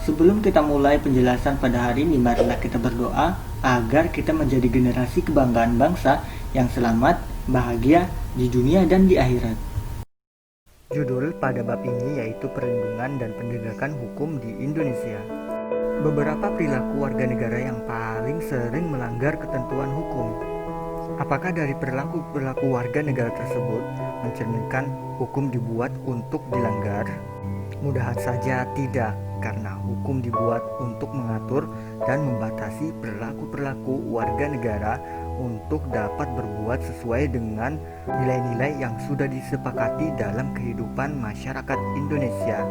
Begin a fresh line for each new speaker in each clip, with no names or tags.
Sebelum kita mulai penjelasan pada hari ini, marilah kita berdoa agar kita menjadi generasi kebanggaan bangsa yang selamat, bahagia di dunia dan di akhirat. Judul pada bab ini yaitu perlindungan dan penegakan hukum di Indonesia. Beberapa perilaku warga negara yang paling sering melanggar ketentuan hukum. Apakah dari perilaku warga negara tersebut mencerminkan hukum dibuat untuk dilanggar? Mudahan saja tidak, karena hukum dibuat untuk mengatur dan membatasi perilaku warga negara untuk dapat berbuat sesuai dengan nilai-nilai yang sudah disepakati dalam kehidupan masyarakat Indonesia.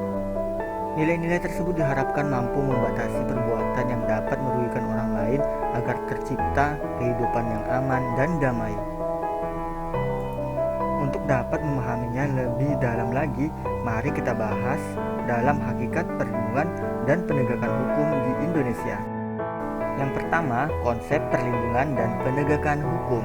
Nilai-nilai tersebut diharapkan mampu membatasi perbuatan yang dapat merugikan orang lain agar tercipta kehidupan yang aman dan damai. Untuk dapat memahaminya lebih dalam lagi, mari kita bahas dalam hakikat perlindungan dan penegakan hukum di Indonesia. Yang pertama, konsep perlindungan dan penegakan hukum.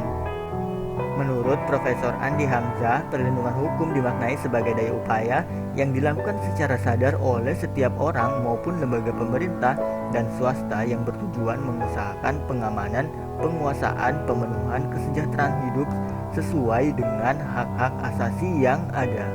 Menurut Profesor Andi Hamzah, perlindungan hukum dimaknai sebagai daya upaya yang dilakukan secara sadar oleh setiap orang maupun lembaga pemerintah dan swasta yang bertujuan mengusahakan pengamanan, penguasaan, pemenuhan kesejahteraan hidup sesuai dengan hak-hak asasi yang ada.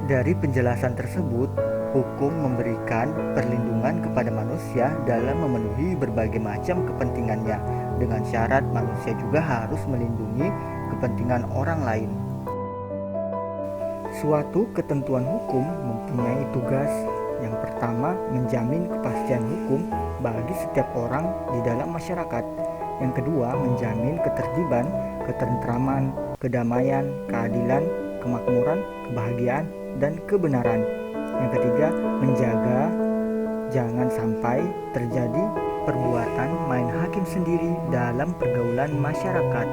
Dari penjelasan tersebut, hukum memberikan perlindungan kepada manusia dalam memenuhi berbagai macam kepentingannya, dengan syarat manusia juga harus melindungi kepentingan orang lain. Suatu ketentuan hukum mempunyai tugas yang pertama, menjamin kepastian hukum bagi setiap orang di dalam masyarakat. Yang kedua, menjamin ketertiban, ketentraman, kedamaian, keadilan, kemakmuran, kebahagiaan, dan kebenaran. Yang ketiga, menjaga jangan sampai terjadi perbuatan main hakim sendiri dalam pergaulan masyarakat.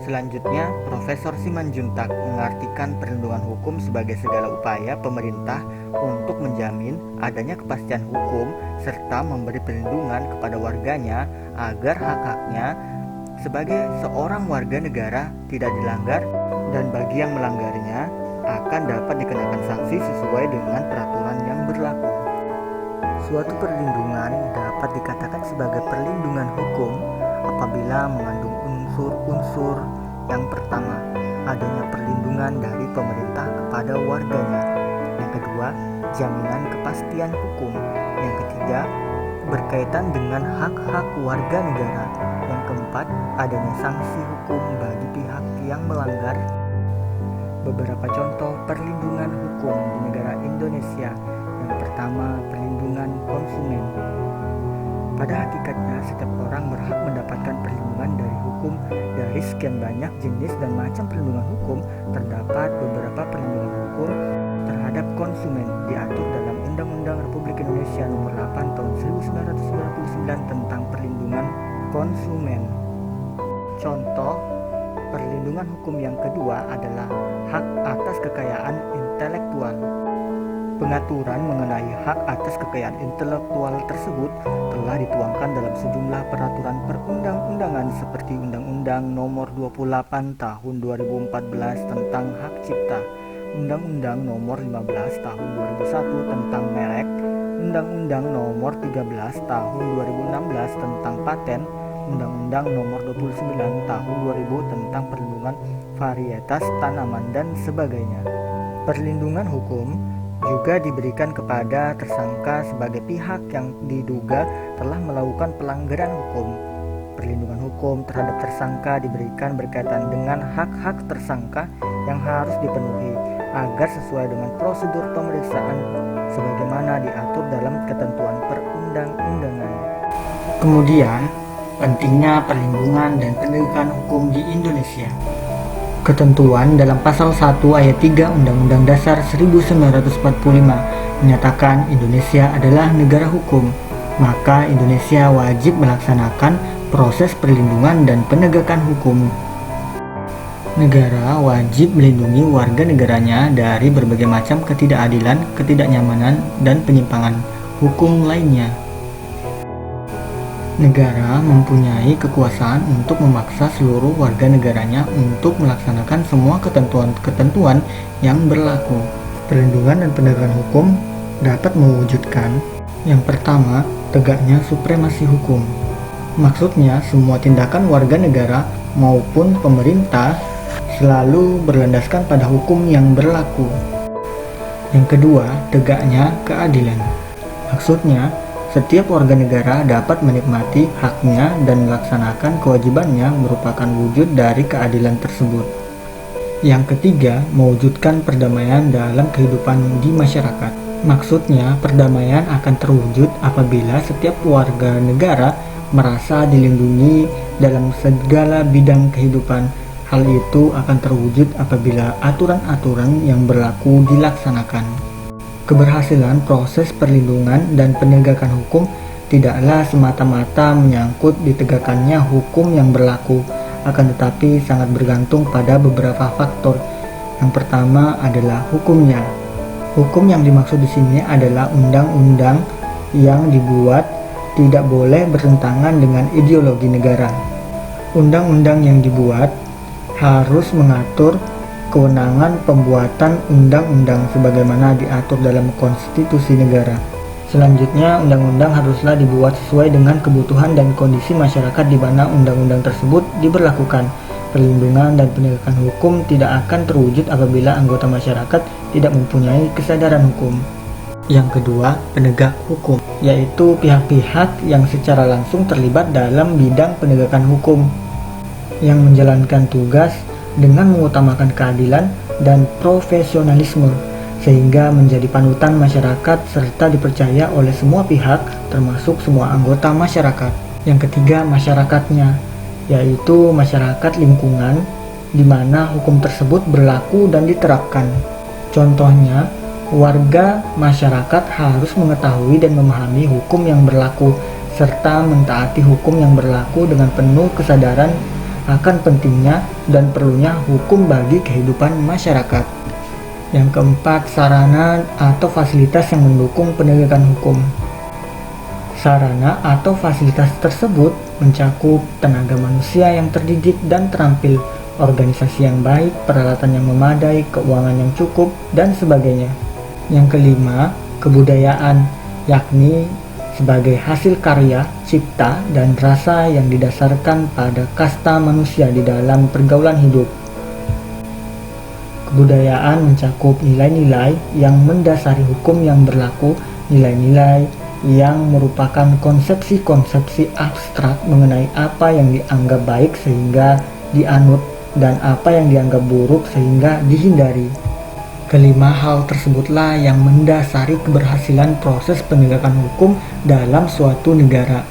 Selanjutnya, Profesor Simanjuntak mengartikan perlindungan hukum sebagai segala upaya pemerintah untuk menjamin adanya kepastian hukum serta memberi perlindungan kepada warganya agar hak-haknya sebagai seorang warga negara tidak dilanggar, dan bagi yang melanggarnya akan dapat dikenakan sanksi sesuai dengan peraturan yang berlaku. Suatu perlindungan dapat dikatakan sebagai perlindungan hukum apabila mengandung unsur-unsur. Yang pertama, adanya perlindungan dari pemerintah kepada warganya. Yang kedua, jaminan kepastian hukum. Yang ketiga, berkaitan dengan hak-hak warga negara. Yang keempat, adanya sanksi hukum bagi pihak yang melanggar. Beberapa contoh perlindungan hukum di negara Indonesia. Yang pertama, perlindungan konsumen. Pada hakikatnya, setiap orang berhak mendapatkan perlindungan dari hukum. Dari sekian banyak jenis dan macam perlindungan hukum, terdapat beberapa perlindungan hukum terhadap konsumen diatur dalam Undang-Undang Republik Indonesia Nomor 8 Tahun 1999 tentang perlindungan konsumen. Contoh perlindungan hukum yang kedua adalah hak atas kekayaan intelektual. Pengaturan mengenai hak atas kekayaan intelektual tersebut telah dituangkan dalam sejumlah peraturan perundang-undangan seperti Undang-Undang Nomor 28 Tahun 2014 tentang Hak Cipta, Undang-Undang Nomor 15 Tahun 2001 tentang Merek, Undang-Undang Nomor 13 Tahun 2016 tentang Paten, Undang-Undang Nomor 29 Tahun 2000 tentang perlindungan varietas tanaman dan sebagainya. Perlindungan hukum juga diberikan kepada tersangka sebagai pihak yang diduga telah melakukan pelanggaran hukum. Perlindungan hukum terhadap tersangka diberikan berkaitan dengan hak-hak tersangka yang harus dipenuhi agar sesuai dengan prosedur pemeriksaan sebagaimana diatur dalam ketentuan perundang-undangan. Kemudian, pentingnya perlindungan dan penegakan hukum di Indonesia. Ketentuan dalam pasal 1 ayat 3 Undang-Undang Dasar 1945 menyatakan Indonesia adalah negara hukum, maka Indonesia wajib melaksanakan proses perlindungan dan penegakan hukum. Negara wajib melindungi warga negaranya dari berbagai macam ketidakadilan, ketidaknyamanan, dan penyimpangan hukum lainnya. Negara mempunyai kekuasaan untuk memaksa seluruh warga negaranya untuk melaksanakan semua ketentuan-ketentuan yang berlaku. Perlindungan dan penegakan hukum dapat mewujudkan yang pertama, tegaknya supremasi hukum. Maksudnya, semua tindakan warga negara maupun pemerintah selalu berlandaskan pada hukum yang berlaku. Yang kedua, tegaknya keadilan. Maksudnya, setiap warga negara dapat menikmati haknya dan melaksanakan kewajibannya merupakan wujud dari keadilan tersebut. Yang ketiga, mewujudkan perdamaian dalam kehidupan di masyarakat. Maksudnya, perdamaian akan terwujud apabila setiap warga negara merasa dilindungi dalam segala bidang kehidupan. Hal itu akan terwujud apabila aturan-aturan yang berlaku dilaksanakan. Keberhasilan proses perlindungan dan penegakan hukum tidaklah semata-mata menyangkut ditegakkannya hukum yang berlaku, akan tetapi sangat bergantung pada beberapa faktor. Yang pertama adalah hukumnya. Hukum yang dimaksud di sini adalah undang-undang yang dibuat tidak boleh bertentangan dengan ideologi negara. Undang-undang yang dibuat harus mengatur kewenangan pembuatan undang-undang sebagaimana diatur dalam konstitusi negara. Selanjutnya, undang-undang haruslah dibuat sesuai dengan kebutuhan dan kondisi masyarakat di mana undang-undang tersebut diberlakukan. Perlindungan dan penegakan hukum tidak akan terwujud apabila anggota masyarakat tidak mempunyai kesadaran hukum. Yang kedua, penegak hukum, yaitu pihak-pihak yang secara langsung terlibat dalam bidang penegakan hukum, yang menjalankan tugas dengan mengutamakan keadilan dan profesionalisme, sehingga menjadi panutan masyarakat serta dipercaya oleh semua pihak, termasuk semua anggota masyarakat. Yang ketiga, masyarakatnya, yaitu masyarakat lingkungan di mana hukum tersebut berlaku dan diterapkan. Contohnya, warga masyarakat harus mengetahui dan memahami hukum yang berlaku, serta mentaati hukum yang berlaku dengan penuh kesadaran akan pentingnya dan perlunya hukum bagi kehidupan masyarakat. Yang keempat, sarana atau fasilitas yang mendukung penegakan hukum. Sarana atau fasilitas tersebut mencakup tenaga manusia yang terdidik dan terampil, organisasi yang baik, peralatan yang memadai, keuangan yang cukup, dan sebagainya. Yang kelima, kebudayaan, yakni sebagai hasil karya, cipta, dan rasa yang didasarkan pada kasta manusia di dalam pergaulan hidup. Kebudayaan mencakup nilai-nilai yang mendasari hukum yang berlaku, nilai-nilai yang merupakan konsepsi-konsepsi abstrak mengenai apa yang dianggap baik sehingga dianut dan apa yang dianggap buruk sehingga dihindari. Kelima, hal tersebutlah yang mendasari keberhasilan proses penegakan hukum dalam suatu negara.